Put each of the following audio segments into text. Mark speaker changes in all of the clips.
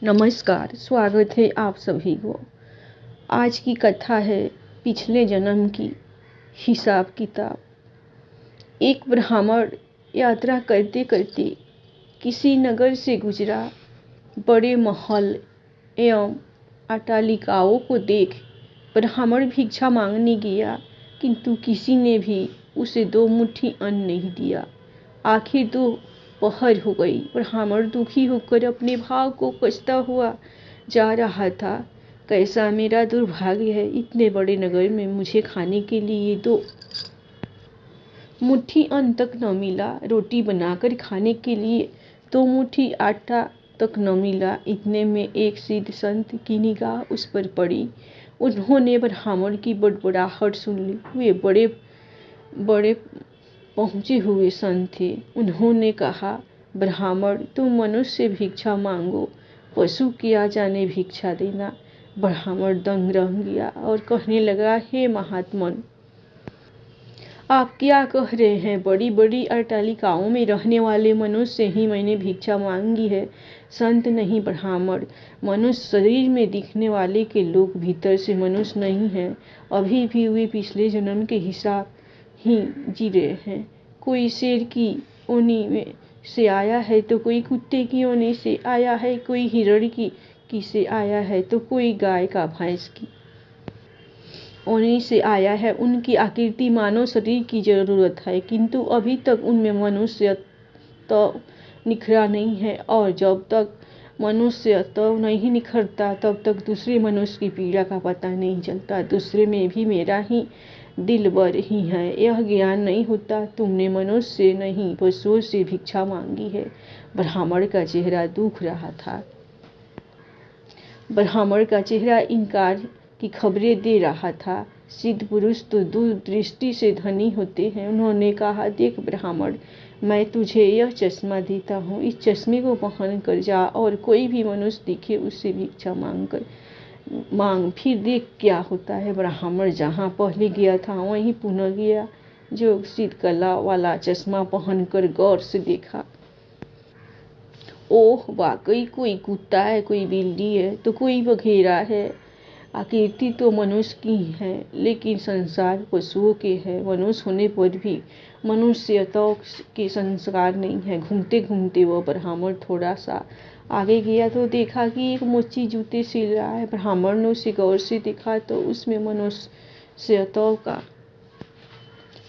Speaker 1: नमस्कार, स्वागत है आप सभी को। आज की कथा है पिछले जन्म की हिसाब किताब। एक ब्राह्मण यात्रा करते करते किसी नगर से गुजरा। बड़े महल एवं अट्टालिकाओं को देख ब्राह्मण भिक्षा मांगने गया, किंतु किसी ने भी उसे 2 मुट्ठी अन्न नहीं दिया। आखिर दोपहर हो गई। ब्राह्मण दुखी होकर अपने भाव को कसता हुआ जा रहा था। कैसा मेरा दुर्भाग्य है, इतने बड़े नगर में मुझे खाने के लिए 2 मुट्ठी अन्न तक न मिला। रोटी बनाकर खाने के लिए 2 मुट्ठी आटा तक न मिला। इतने में एक सिद्ध संत की निगाह उस पर पड़ी। उन्होंने ब्राह्मण की बड़बड़ाहट सुन ली। वे बड़े बड़े पहुंचे हुए संत थे। उन्होंने कहा, ब्राह्मण, तुम मनुष्य भिक्षा मांगो, पशु क्या जाने भिक्षा देना। ब्राह्मण दंग रह गया और कहने लगा, हे महात्मन, आप क्या कह रहे हैं? बड़ी बड़ी अट्टालिकाओं में रहने वाले मनुष्य ही मैंने भिक्षा मांगी है, संत नहीं ब्राह्मण। मनुष्य शरीर में दिखने वाले के लोग भीतर से मनुष्य नहीं हैं। अभी भी वे पिछले जन्म के हिसाब ही जी रहे हैं। कोई शेर की योनि में से आया है तो कोई कुत्ते की योनि से आया है, कोई हिरण की से आया है तो कोई गाय का भैंस की योनि से आया है। उनकी आकृति मानव शरीर की जरूरत है, किंतु अभी तक उनमें मनुष्य तो निखरा नहीं है। और जब तक मनुष्य तो नहीं निखरता तब तक दूसरे मनुष्य की पीड़ा का पता नहीं चलता। दूसरे में भी मेरा ही दिलबर ही है, यह ज्ञान नहीं होता। तुमने मनुष्य से नहीं पशुओं से भिक्षा मांगी है। ब्राह्मण का चेहरा दुख रहा था। ब्राह्मण का चेहरा इनकार की खबरें दे रहा था। सिद्ध पुरुष तो दूरदृष्टि से धनी होते हैं। उन्होंने कहा, देख ब्राह्मण, मैं तुझे यह चश्मा देता हूँ। इस चश्मे को पहन कर जा और कोई भी मनुष्य दिखे उससे भिक्षा मांग, फिर देख क्या होता है। ब्राह्मण जहाँ पहले गया था वहीं पुनः गया। जो सिद्ध कला वाला चश्मा पहनकर गौर से देखा। ओह, वाकई कोई कुत्ता है, कोई बिल्ली है तो कोई बघेरा है। आकृति तो मनुष्य की है, लेकिन संसार पशुओं के है। मनुष्य होने पर भी मनुष्यत्व के संस्कार नहीं है। घूमते घूमते वह ब्राह्मण थोड़ा सा आगे गया तो देखा कि एक मोची जूते सिल रहा है। ब्राह्मण ने उसे गौर से देखा तो उसमें मनुष्यत्व का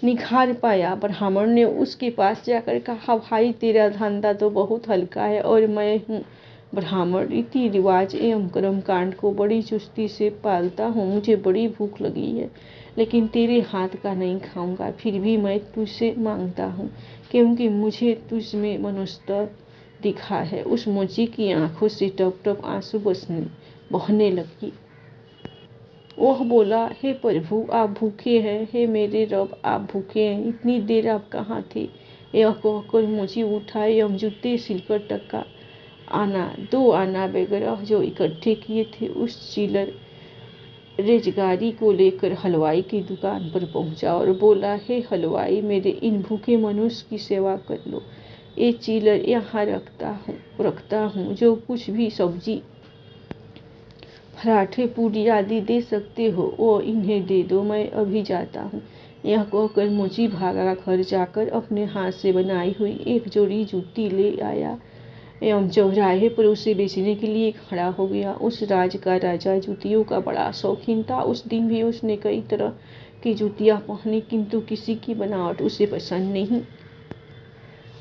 Speaker 1: निखार पाया। ब्राह्मण ने उसके पास जाकर कहा, भाई, तेरा धंधा तो बहुत हल्का है और मैं हूँ ब्राह्मण, रीति रिवाज एवं कर्म कांड को बड़ी चुस्ती से पालता हूँ। मुझे बड़ी भूख लगी है, लेकिन तेरे हाथ का नहीं खाऊंगा। फिर भी मैं तुझसे मांगता हूँ, क्योंकि मुझे तुझ में मनुष्यत्व दिखा है। उस मोची की आंखों से टप टप आंसू बहने लगी। वह बोला, हे प्रभु, आप भूखे हैं। हे मेरे रब, आप भूखे हैं। इतनी देर आप कहाँ थे? यह कहकर मोची उठा एवं जूते सिलकर टका 2 आना वगैरह जो इकट्ठे किए थे उस चिल्लर रेजगारी को लेकर हलवाई की दुकान पर पहुंचा और बोला, हे हलवाई, मेरे इन भूखे मनुष्य की सेवा कर लो। ये चिल्लर यहाँ रखता हूँ। जो कुछ भी सब्जी, पराठे, पूरी आदि दे सकते हो वो इन्हें दे दो, मैं अभी जाता हूँ। यह कहकर मोची भागा। घर जाकर अपने हाथ से बनाई हुई एक जोड़ी जूती ले आया एवं चौराहे पर उसे बेचने के लिए खड़ा हो गया। उस राज का राजा जूतियों का बड़ा शौकीन था। उस दिन भी उसने कई तरह की जूतियां पहनी, किंतु किसी की बनावट उसे पसंद नहीं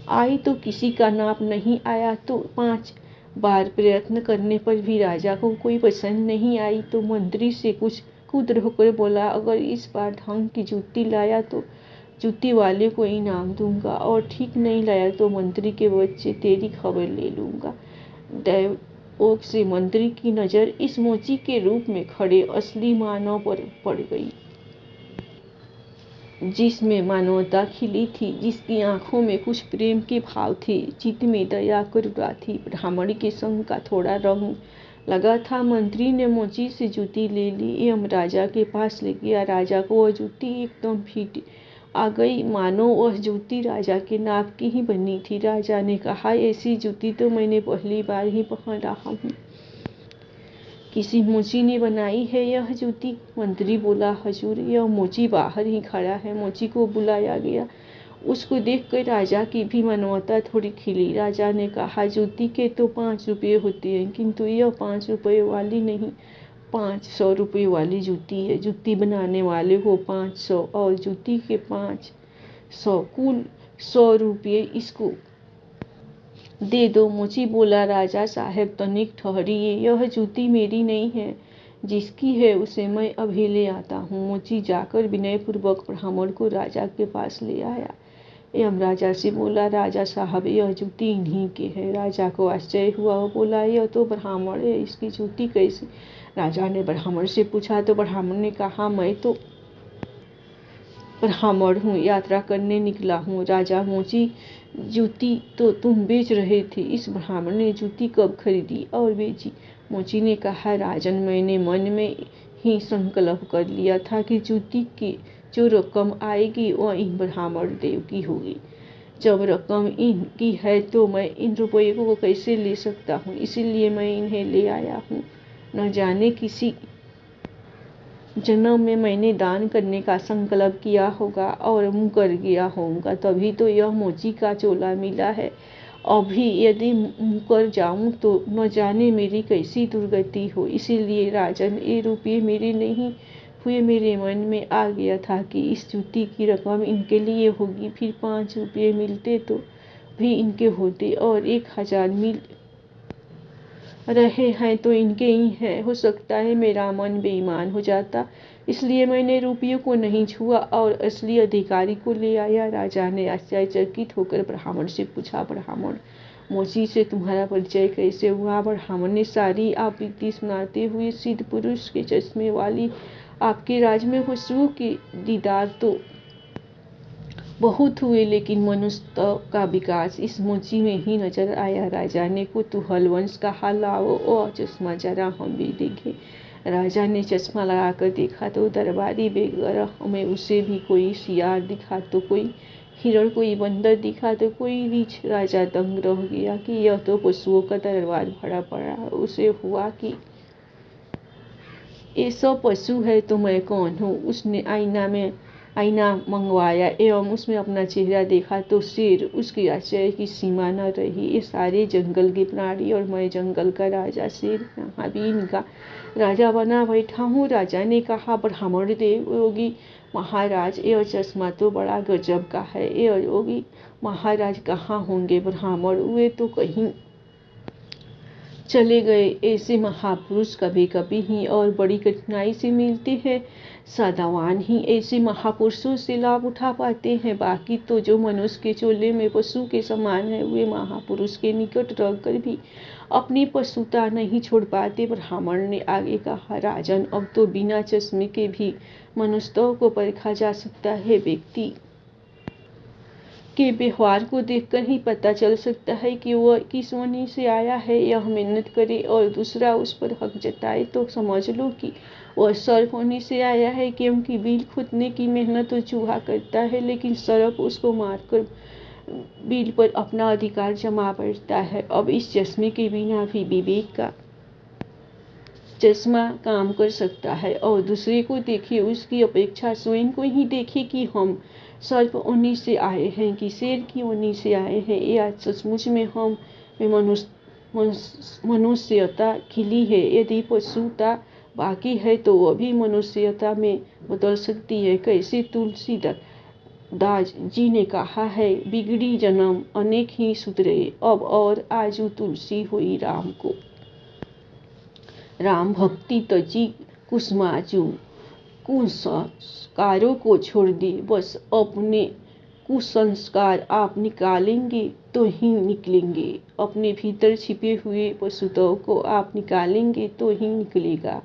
Speaker 1: आई तो किसी का नाप नहीं आया। तो 5 बार प्रयत्न करने पर भी राजा को कोई पसंद नहीं आई तो मंत्री से कुछ क्रुद्ध होकर बोला, अगर इस बार ढंग की जूती लाया तो जूती वाले को इनाम दूंगा, और ठीक नहीं लाया तो मंत्री के बच्चे तेरी खबर ले लूंगा। दैवयोग से मंत्री की नजर इस मोची के रूप में खड़े असली मानव पर पड़ गई, जिसमें मानवता खिली थी, जिसकी आंखों में कुछ प्रेम के भाव थे, चित्त में दया करुणा थी। ब्राह्मण के संग का थोड़ा रंग लगा था। मंत्री ने मोची से जूती ले ली एवं राजा के पास ले गया। राजा को वह जूती एकदम फिट आ गई, मानो वह जूती राजा के नाप की ही बनी थी। राजा ने कहा, ऐसी जूती तो मैंने पहली बार ही पहन रहा हूँ। किसी मोची ने बनाई है यह जूती? मंत्री बोला, हजूर यह मोची बाहर ही खड़ा है। मोची को बुलाया गया। उसको देखकर राजा की भी मानवता थोड़ी खिली। राजा ने कहा, जूती के तो 5 रुपये होते हैं, किंतु यह 5 रुपये वाली नहीं, 500 रुपये वाली जूती है। जूती बनाने वाले को 500 और जूती के 500, कुल 100 रुपये इसको दे दो। मोची बोला, राजा साहब तनिक ठहरिए, यह जूती मेरी नहीं है, जिसकी है उसे मैं अभी ले आता हूँ। मोची जाकर विनयपूर्वक ब्राह्मण को राजा के पास ले आया एवं राजा से बोला, राजा साहब यह जूती इन्हीं की है। राजा को आश्चर्य हुआ। वो बोला, यह तो ब्राह्मण है, इसकी जूती कैसी? राजा ने ब्राह्मण से पूछा तो ब्राह्मण ने कहा, मैं तो ब्राह्मण हूँ, यात्रा करने निकला हूँ। राजा, मोची जूती तो तुम बेच रहे थे, इस ब्राह्मण ने जूती कब खरीदी और बेची? मोची ने कहा, राजन मैंने मन में ही संकल्प कर लिया था कि जूती की जो रकम आएगी वह इन ब्राह्मण देव की होगी। जब रकम इनकी है तो मैं इन रुपयों को कैसे ले सकता हूँ, इसीलिए मैं इन्हें ले आया हूँ। न जाने किसी जन्म में मैंने दान करने का संकल्प किया होगा और मुकर गया होऊंगा, तभी तो यह मोची का चोला मिला है। अभी यदि मुकर जाऊं तो न जाने मेरी कैसी दुर्गति हो। इसीलिए राजन, ये रुपये मेरे नहीं हुए, मेरे मन में आ गया था कि इस जूती की रकम इनके लिए होगी। फिर 5 रुपये मिलते तो भी इनके होते और 1000 मिल रहे हैं तो इनके ही हैं। हो सकता है मेरा मन बेईमान हो जाता, इसलिए मैंने रुपयों को नहीं छुआ और असली अधिकारी को ले आया। राजा ने आश्चर्यचकित होकर ब्राह्मण से पूछा, ब्राह्मण, मोची से तुम्हारा परिचय कैसे हुआ? ब्राह्मण ने सारी आपबीती सुनाते हुए, सिद्ध पुरुष के चश्मे वाली आपके राज में पशुओं के दीदार तो बहुत हुए, लेकिन मनुष्य का विकास इस मोची में ही नजर आया। राजा ने कुतूहल वंश कहा, लाओ और चश्मा जरा हम भी देखें। राजा ने चश्मा लगाकर देखा तो दरबारी बेगर हमें उसे भी कोई सियार दिखा तो कोई हिरण, कोई बंदर दिखा तो कोई रीछ। राजा दंग रह गया कि यह तो पशुओं का दरबार भरा पड़ा। उसे हुआ कि ये सब पशु है तो मैं कौन हूँ। उसने आईना मंगवाया एवं उसमें अपना चेहरा देखा तो शेर। उसकी आश्चर्य की सीमा न रही। ये सारे जंगल के प्राणी और मैं जंगल का राजा शेर यहाँ भी इनका राजा बना बैठा हूँ। राजा ने कहा, ब्राह्मण देव, योगी महाराज, यह चश्मा तो बड़ा गजब का है। ये योगी महाराज कहाँ होंगे? ब्राह्मण, वे तो कहीं चले गए। ऐसे महापुरुष कभी कभी ही और बड़ी कठिनाई से मिलते हैं। साधावान ही ऐसे महापुरुषों से लाभ उठा पाते हैं। बाकी तो जो मनुष्य के चोले में पशु के समान है, वे महापुरुष के निकट रहकर भी अपनी पशुता नहीं छोड़ पाते। ब्राह्मण ने आगे कहा, राजन, अब तो बिना चश्मे के भी मनुष्यों को परखा जा सकता है। व्यक्ति के व्यवहार को देखकर ही पता चल सकता है कि वह किस वनी से आया है। यह मेहनत करे और दूसरा उस पर हक जताए तो समझ लो कि वह सर्प वनी से आया है, क्योंकि बिल खोदने की मेहनत तो चूहा करता है, लेकिन सर्प उसको मारकर बिल पर अपना अधिकार जमा बैठता है। अब इस चश्मे के बिना भी विवेक का चश्मा काम कर सकता है और दूसरे को देखे उसकी अपेक्षा स्वयं को ही देखे कि हम सर्प उन्हीं से आए हैं कि शेर की उन्हीं से आए हैं। या सचमुच में हम में मनुष्यता खिली है। यदि पशुता बाकी है तो वह भी मनुष्यता में बदल सकती है। कैसे? तुलसीदास जी ने कहा है, बिगड़ी जन्म अनेक ही सुधरे, अब और आजू तुलसी हुई राम को। राम भक्ति तजी कुसुमाजू, कुसंस्कारों को छोड़ दे, बस अपने कुसंस्कार आप निकालेंगे तो ही निकलेंगे। अपने भीतर छिपे हुए पशुत्व को आप निकालेंगे तो ही निकलेगा।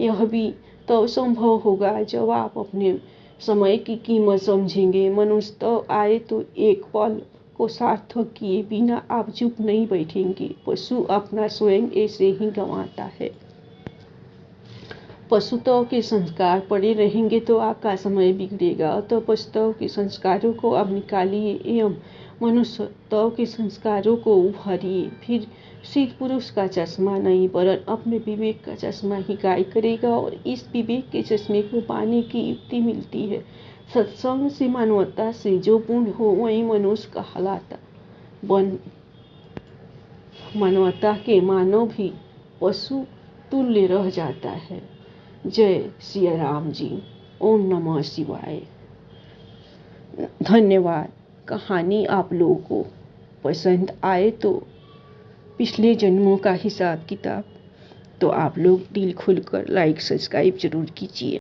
Speaker 1: यह भी तो संभव होगा जब आप अपने समय की कीमत समझेंगे। मनुष्य आए तो एक पल को सार्थक किए बिना आप चुप नहीं बैठेंगे। पशु अपना स्वयं ऐसे ही गंवाता है। पशुत्व के संस्कार पड़े रहेंगे तो आपका समय बिगड़ेगा। अतः पशुत्व के संस्कारों को आप निकालिए एवं मनुष्यत्व के संस्कारों को उभारिए। फिर सिद्ध पुरुष का चश्मा नहीं वरन अपने विवेक का चश्मा ही गाय करेगा और इस विवेक के चश्मे को पाने की युक्ति मिलती है सत्संग से। मानवता से जो पूर्ण हो वही मनुष्य कहलाता। मानवता के मानव भी पशु तुल्य रह जाता है। जय सिया राम जी। ओम नमः शिवाय। धन्यवाद। कहानी आप लोगों को पसंद आए तो पिछले जन्मों का हिसाब किताब तो आप लोग दिल खुलकर लाइक सब्सक्राइब जरूर कीजिए।